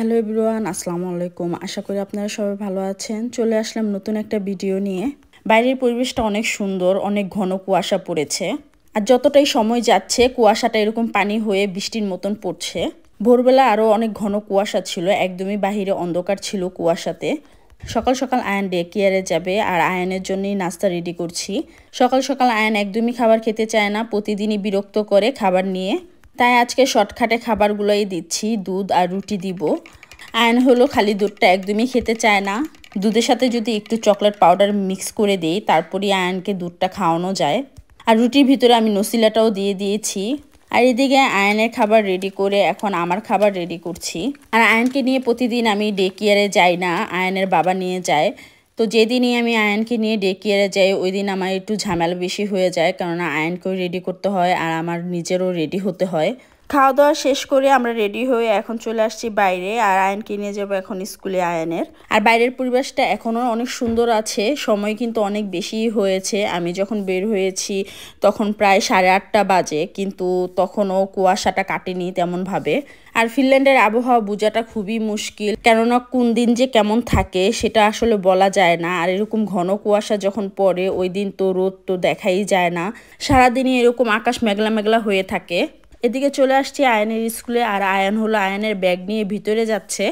Hello everyone, আসসালামু আলাইকুম। আশা করি আপনারা সবাই ভালো আছেন। চলে আসলাম নতুন একটা ভিডিও নিয়ে। বাইরের পরিবেশটা অনেক সুন্দর, অনেক ঘন কুয়াশা পড়েছে। আর যতটাই সময় যাচ্ছে কুয়াশাটা এরকম পানি হয়ে বৃষ্টির মতন পড়ছে। ভোরবেলা আরও অনেক ঘন কুয়াশা ছিল, একদমই বাহিরে অন্ধকার ছিল কুয়াশাতে। সকাল সকাল আয়ান ডে কেয়ারে যাবে আর আয়ানের জন্যই নাস্তা রেডি করছি। সকাল সকাল আয়ান একদমই খাবার খেতে চায় না, প্রতিদিনই বিরক্ত করে খাবার নিয়ে। তাই আজকে শর্টকাটে খাবারগুলোই দিচ্ছি, দুধ আর রুটি দিব। আয়ন হলো খালি দুধটা একদমই খেতে চায় না। দুধের সাথে যদি একটু চকলেট পাউডার মিক্স করে দিই তারপরই আয়নকে দুধটা খাওয়ানো যায়। আর রুটির ভিতরে আমি নসিলাটাও দিয়ে দিয়েছি। আর এদিকে আয়নের খাবার রেডি করে এখন আমার খাবার রেডি করছি। আর আয়নকে নিয়ে প্রতিদিন আমি ডে কেয়ারে যাই না, আয়নের বাবা নিয়ে যায়। তো যেদিনই আমি আয়নকে নিয়ে ডে কেয়ারে যাই ওই দিন আমার একটু ঝামেলা বেশি হয়ে যায়, কেননা আয়নকেও রেডি করতে হয় আর আমার নিজেরও রেডি হতে হয়। খাওয়া দাওয়া শেষ করে আমরা রেডি হয়ে এখন চলে আসছি বাইরে, আর আয়নকে নিয়ে যাবো এখন স্কুলে আয়নের। আর বাইরের পরিবেশটা এখনও অনেক সুন্দর আছে, সময় কিন্তু অনেক বেশি হয়েছে। আমি যখন বের হয়েছি তখন প্রায় 8:30 বাজে, কিন্তু তখনও কুয়াশাটা কাটেনি তেমনভাবে। আর ফিনল্যান্ডের আবহাওয়া বোঝাটা খুবই মুশকিল, কেননা কোন দিন যে কেমন থাকে সেটা আসলে বলা যায় না। আর এরকম ঘন কুয়াশা যখন পড়ে ওই দিন তো রোদ তো দেখাই যায় না, সারাদিনই এরকম আকাশ মেঘলা মেঘলা হয়ে থাকে। এদিকে চলে আসছি আয়নের স্কুলে, আর আয়ন হলো আয়নের ব্যাগ নিয়ে ভিতরে যাচ্ছে।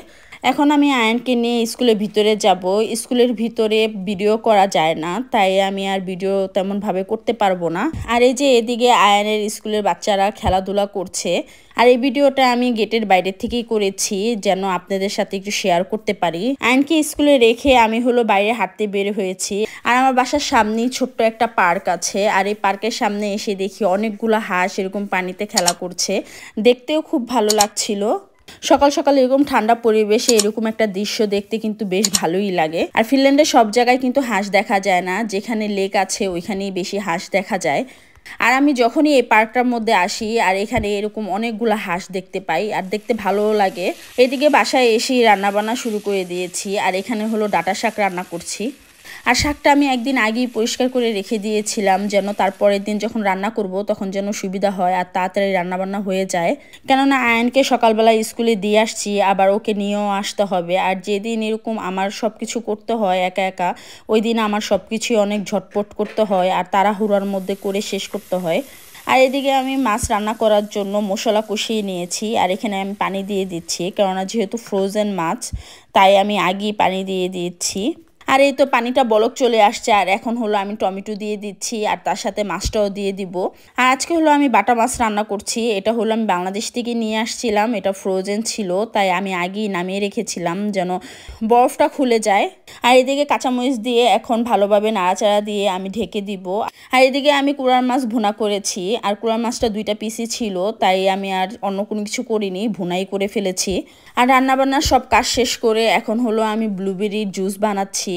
এখন আমি আয়নকে নিয়ে স্কুলের ভিতরে যাব। স্কুলের ভিতরে ভিডিও করা যায় না, তাই আমি আর ভিডিও তেমনভাবে করতে পারবো না। আর এই যে এদিকে আয়নের স্কুলের বাচ্চারা খেলাধুলা করছে। আর এই ভিডিওটা আমি গেটের বাইরে থেকেই করেছি, যেন আপনাদের সাথে একটু শেয়ার করতে পারি। আয়নকে স্কুলে রেখে আমি হলো বাইরে হাঁটতে বের হয়েছি। আর আমার বাসার সামনেই ছোট্ট একটা পার্ক আছে, আর এই পার্কের সামনে এসে দেখি অনেকগুলো হাঁস এরকম পানিতে খেলা করছে, দেখতেও খুব ভালো লাগছিল। সকাল সকাল এরকম ঠান্ডা পরিবেশে এরকম একটা দৃশ্য দেখতে কিন্তু বেশ ভালোই লাগে। আর ফিনল্যান্ডের সব জায়গায় কিন্তু হাঁস দেখা যায় না, যেখানে লেক আছে ওইখানেই বেশি হাঁস দেখা যায়। আর আমি যখনই এই পার্কটার মধ্যে আসি আর এখানে এরকম অনেকগুলো হাঁস দেখতে পাই আর দেখতে ভালোও লাগে। এদিকে বাসায় এসেই রান্নাবান্না শুরু করে দিয়েছি, আর এখানে হলো ডাঁটা শাক রান্না করছি। আর শাকটা আমি একদিন আগেই পরিষ্কার করে রেখে দিয়েছিলাম, যেন তারপরের দিন যখন রান্না করব তখন যেন সুবিধা হয় আর তাড়াতাড়ি রান্নাবান্না হয়ে যায়। কেননা আয়নকে সকালবেলা স্কুলে দিয়ে আসছি, আবার ওকে নিয়েও আসতে হবে। আর যেদিন এরকম আমার সব কিছু করতে হয় একা একা, ওই দিন আমার সব কিছুই অনেক ঝটপট করতে হয় আর তাড়াহুড়োর মধ্যে করে শেষ করতে হয়। আর এদিকে আমি মাছ রান্না করার জন্য মশলা কষিয়ে নিয়েছি, আর এখানে আমি পানি দিয়ে দিচ্ছি, কেননা যেহেতু ফ্রোজেন মাছ তাই আমি আগেই পানি দিয়ে দিচ্ছি। আর এই তো পানিটা বলক চলে আসছে, আর এখন হলো আমি টমেটো দিয়ে দিচ্ছি আর তার সাথে মাছটাও দিয়ে দিব। আর আজকে হলো আমি বাটা মাছ রান্না করছি। এটা হলো আমি বাংলাদেশ থেকে নিয়ে আসছিলাম, এটা ফ্রোজেন ছিল তাই আমি আগেই নামিয়ে রেখেছিলাম যেন বরফটা খুলে যায়। আর এদিকে কাঁচামরিচ দিয়ে এখন ভালোভাবে নাড়াচাড়া দিয়ে আমি ঢেকে দিব। আর এদিকে আমি কুড়ার মাছ ভুনা করেছি, আর কুড়ার মাছটা 2টা পিসই ছিল, তাই আমি আর অন্য কোনো কিছু করিনি, ভুনাই করে ফেলেছি। আর রান্নাবান্নার সব কাজ শেষ করে এখন হলো আমি ব্লুবেরির জুস বানাচ্ছি।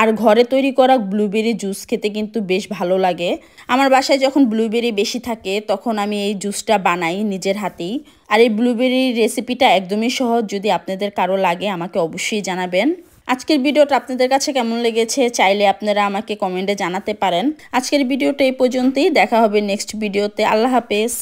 আর ঘরে তৈরি করা ব্লুবেরি জুস খেতে কিন্তু বেশ ভালো লাগে। আমার বাসায় যখন ব্লুবেরি বেশি থাকে তখন আমি এই জুসটা বানাই নিজের হাতেই। আর এই ব্লুবেরির রেসিপিটা একদমই সহজ, যদি আপনাদের কারো লাগে আমাকে অবশ্যই জানাবেন। আজকের ভিডিওটা আপনাদের কাছে কেমন লেগেছে চাইলে আপনারা আমাকে কমেন্টে জানাতে পারেন। আজকের ভিডিওটা এই পর্যন্তই, দেখা হবে নেক্সট ভিডিওতে। আল্লাহ হাফেজ।